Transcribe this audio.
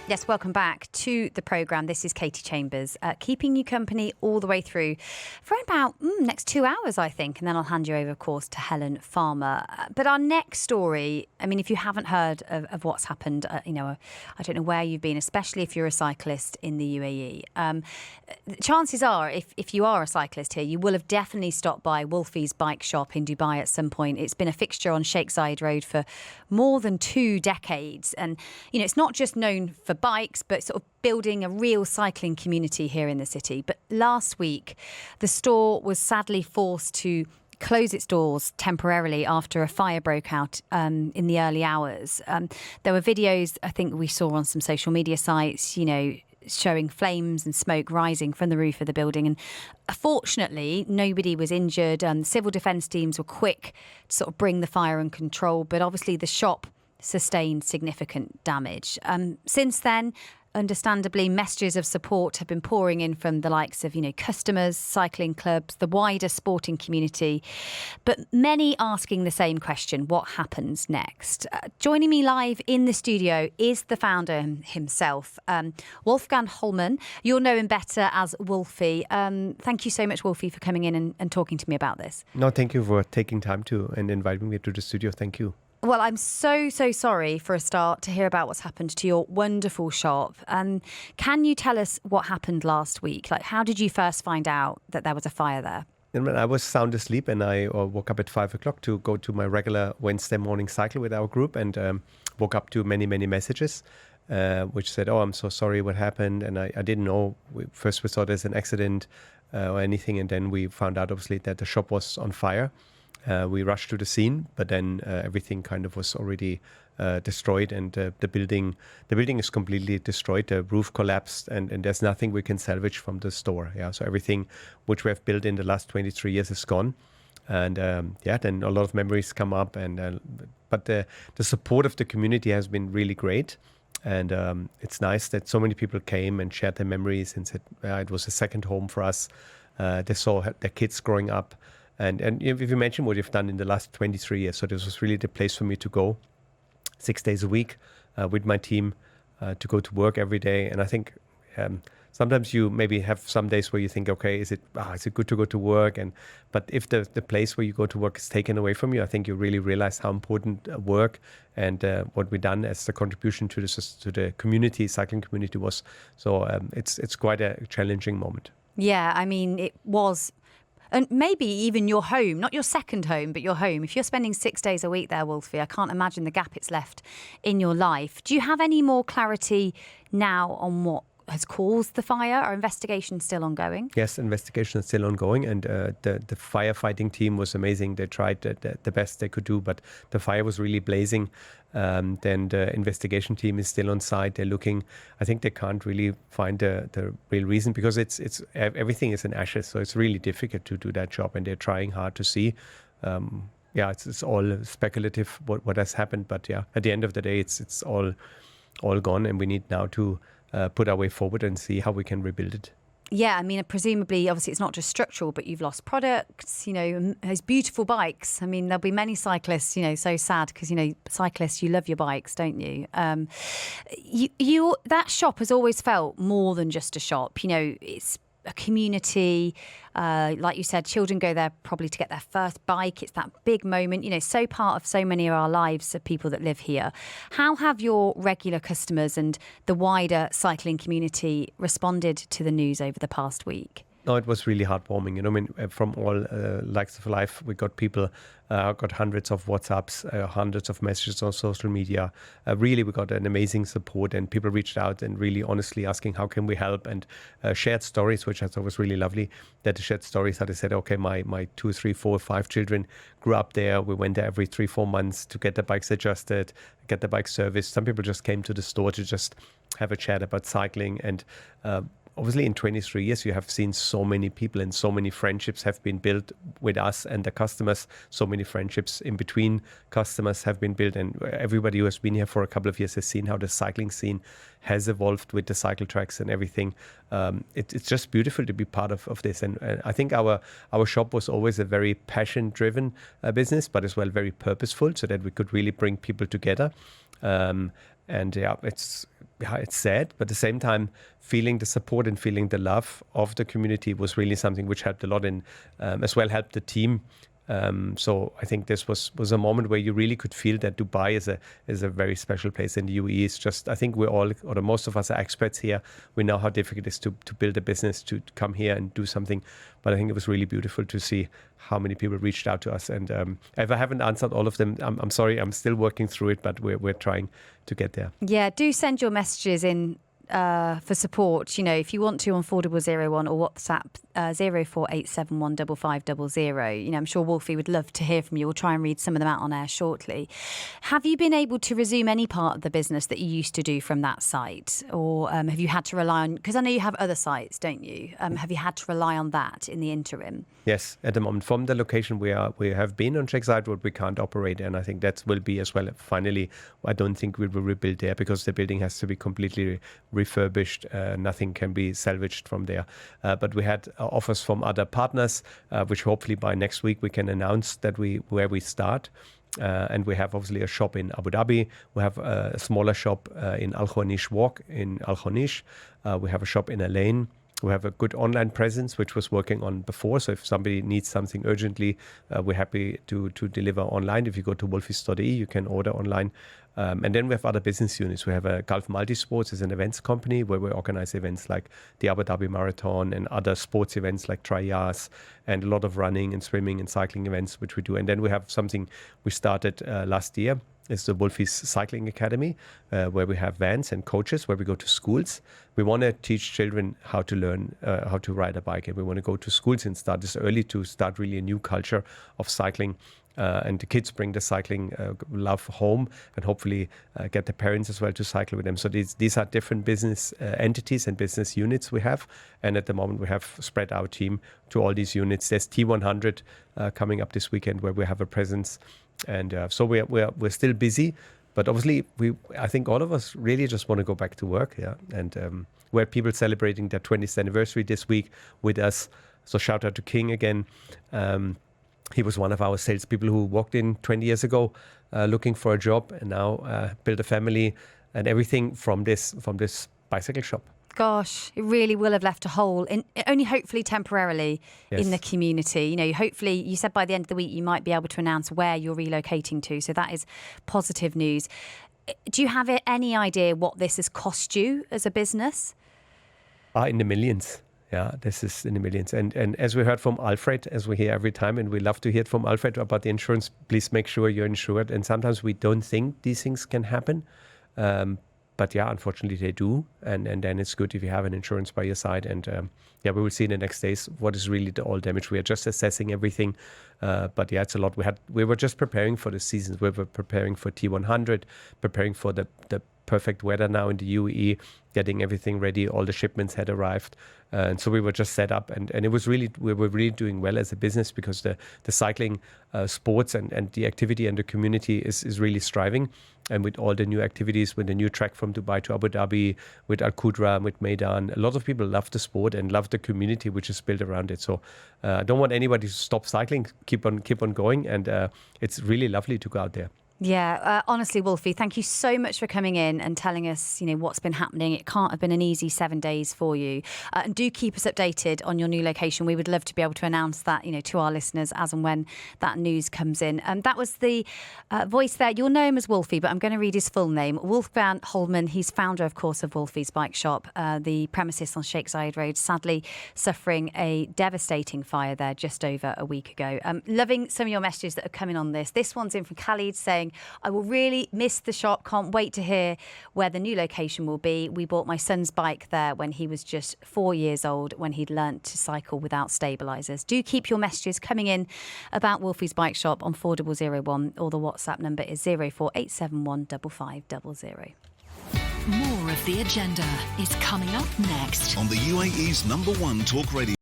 Yes, welcome back to the programme. This is Katie Chambers, keeping you company all the way through for about next 2 hours, I think. And then I'll hand you over, of course, to Helen Farmer. But our next story, I mean, if you haven't heard of what's happened, I don't know where you've been, especially if you're a cyclist in the UAE. Chances are, if you are a cyclist here, you will have definitely stopped by Wolfi's bike shop in Dubai at some point. It's been a fixture on Sheikh Zayed Road for more than 2 decades. And, it's not just known for bikes, but sort of building a real cycling community here in the city. But last week, the store was sadly forced to close its doors temporarily after a fire broke out in the early hours. There were videos, I think we saw on some social media sites, showing flames and smoke rising from the roof of the building. And fortunately, nobody was injured. Civil defence teams were quick to sort of bring the fire in control. But obviously the shop sustained significant damage. Since then, understandably, messages of support have been pouring in from the likes of, customers, cycling clubs, the wider sporting community, but many asking the same question: what happens next? Joining me live in the studio is the founder himself, Wolfgang Hollmann. You'll know him better as Wolfi. Thank you so much, Wolfi, for coming in and talking to me about this. No, thank you for taking time and inviting me to the studio. Thank you. Well, I'm so sorry for a start to hear about what's happened to your wonderful shop. Can you tell us what happened last week? Like, how did you first find out that there was a fire there? I was sound asleep and I woke up at 5 o'clock to go to my regular Wednesday morning cycle with our group, and woke up to many messages which said, "Oh, I'm so sorry, what happened?" And I didn't know. First we thought there's an accident or anything, and then we found out obviously that the shop was on fire. We rushed to the scene, but then everything kind of was already destroyed, and the building is completely destroyed. The roof collapsed, and there's nothing we can salvage from the store. Yeah, so everything which we have built in the last 23 years is gone, and then a lot of memories come up, and but the support of the community has been really great, and it's nice that so many people came and shared their memories and said it was a second home for us. They saw their kids growing up. And if you mention what you've done in the last 23 years, so this was really the place for me to go 6 days a week with my team to go to work every day. And I think sometimes you maybe have some days where you think, okay, is it good to go to work? But if the place where you go to work is taken away from you, I think you really realize how important work and what we've done as the contribution to the community, cycling community was. So it's quite a challenging moment. Yeah, I mean, it was. And maybe even your home, not your second home, but your home. If you're spending 6 days a week there, Wolfi, I can't imagine the gap it's left in your life. Do you have any more clarity now on what has caused the fire? Are investigations still ongoing? Yes, investigation is still ongoing, and the firefighting team was amazing. They tried the best they could do, but the fire was really blazing. Then the investigation team is still on site. They're looking. I think they can't really find the real reason, because it's everything is in ashes, so it's really difficult to do that job, and they're trying hard to see. It's all speculative what has happened, but at the end of the day, it's all gone, and we need now to put our way forward and see how we can rebuild it. Yeah, I mean, presumably, obviously, it's not just structural, but you've lost products, those beautiful bikes. I mean, there'll be many cyclists, so sad because, cyclists, you love your bikes, don't you? That shop has always felt more than just a shop. It's a community. Like you said, children go there probably to get their first bike. It's that big moment, so part of so many of our lives of people that live here. How have your regular customers and the wider cycling community responded to the news over the past week? No, it was really heartwarming. I mean, from all likes of life, we got people, got hundreds of WhatsApps, hundreds of messages on social media. Really, we got an amazing support, and people reached out and really honestly asking, how can we help? And shared stories, which I thought was really lovely, that they shared stories how they said, okay, my 2, 3, 4, 5 children grew up there. We went there every 3-4 months to get the bikes adjusted, get the bike serviced. Some people just came to the store to just have a chat about cycling. And obviously, in 23 years, you have seen so many people and so many friendships have been built with us and the customers. So many friendships in between customers have been built. And everybody who has been here for a couple of years has seen how the cycling scene has evolved with the cycle tracks and everything. It's just beautiful to be part of this. And I think our shop was always a very passion-driven business, but as well very purposeful, so that we could really bring people together. It's it's sad, but at the same time, feeling the support and feeling the love of the community was really something which helped a lot, and as well helped the team. So I think this was a moment where you really could feel that Dubai is a very special place, and the UAE is just, I think we're all, or most of us are experts here. We know how difficult it is to build a business, to come here and do something. But I think it was really beautiful to see how many people reached out to us. And if I haven't answered all of them, I'm sorry, I'm still working through it, but we're trying to get there. Yeah, do send your messages in for support. You know, if you want to, on 4001 or WhatsApp 048715500. You know, I'm sure Wolfi would love to hear from you. We'll try and read some of them out on air shortly. Have you been able to resume any part of the business that you used to do from that site, or have you had to rely on? Because I know you have other sites, don't you? Have you had to rely on that in the interim? Yes, at the moment, from the location we have been on Sheikh Zayed Road, we can't operate, and I think that will be as well. Finally, I don't think we will rebuild there because the building has to be completely refurbished. Nothing can be salvaged from there. But we had offers from other partners, which hopefully by next week we can announce that where we start. And we have obviously a shop in Abu Dhabi. We have a smaller shop in Al Khawaneej Walk in Al Khawaneej. We have a shop in Al-Ain. We have a good online presence, which was working on before. So if somebody needs something urgently, we're happy to deliver online. If you go to Wolfis.ae, you can order online. And then we have other business units. We have a Gulf Multisports as an events company where we organize events like the Abu Dhabi Marathon and other sports events like trials, and a lot of running and swimming and cycling events, which we do. And then we have something we started last year. It's the Wolfis Cycling Academy, where we have vans and coaches, where we go to schools. We want to teach children how to learn how to ride a bike, and we want to go to schools and start this early to start really a new culture of cycling. And the kids bring the cycling love home, and hopefully get the parents as well to cycle with them. So these are different business entities and business units we have. And at the moment, we have spread our team to all these units. There's T100 coming up this weekend where we have a presence. And so we're still busy. But obviously, I think all of us really just want to go back to work. Yeah. And we have people celebrating their 20th anniversary this week with us. So shout out to King again. He was one of our salespeople who walked in 20 years ago looking for a job, and now built a family and everything from this bicycle shop. Gosh, it really will have left a hole, only hopefully temporarily, Yes. in the community. You know, hopefully, you said by the end of the week you might be able to announce where you're relocating to. So that is positive news. Do you have any idea what this has cost you as a business? In the millions. Yeah, this is in the millions. And as we heard from Alfred, as we hear every time, and we love to hear it from Alfred about the insurance, please make sure you're insured. And sometimes we don't think these things can happen. But yeah, unfortunately they do. And then it's good if you have an insurance by your side. And we will see in the next days what is really the all damage. We are just assessing everything. But yeah, it's a lot. We were just preparing for the seasons. We were preparing for T100, preparing for the perfect weather now in the UAE, getting everything ready. All the shipments had arrived. And so we were just set up, and it was really, we were really doing well as a business, because the cycling sports and the activity and the community is really striving. And with all the new activities, with the new track from Dubai to Abu Dhabi, with Al Qudra, with Maidan, a lot of people love the sport and love the community which is built around it. So I don't want anybody to stop cycling, keep on going. And it's really lovely to go out there. Yeah, honestly, Wolfi, thank you so much for coming in and telling us, you know, what's been happening. It can't have been an easy 7 days for you. And do keep us updated on your new location. We would love to be able to announce that, you know, to our listeners as and when that news comes in. That was the voice there. You'll know him as Wolfi, but I'm going to read his full name. Wolfgang Holman. He's founder, of course, of Wolfi's Bike Shop. The premises on Sheikh Zayed Road, sadly suffering a devastating fire there just over a week ago. Loving some of your messages that are coming on this. This one's in from Khalid saying, I will really miss the shop. Can't wait to hear where the new location will be. We bought my son's bike there when he was just 4 years old, when he'd learnt to cycle without stabilisers. Do keep your messages coming in about Wolfi's Bike Shop on 4001, or the WhatsApp number is 04871 5500. More of The Agenda is coming up next on the UAE's #1 talk radio.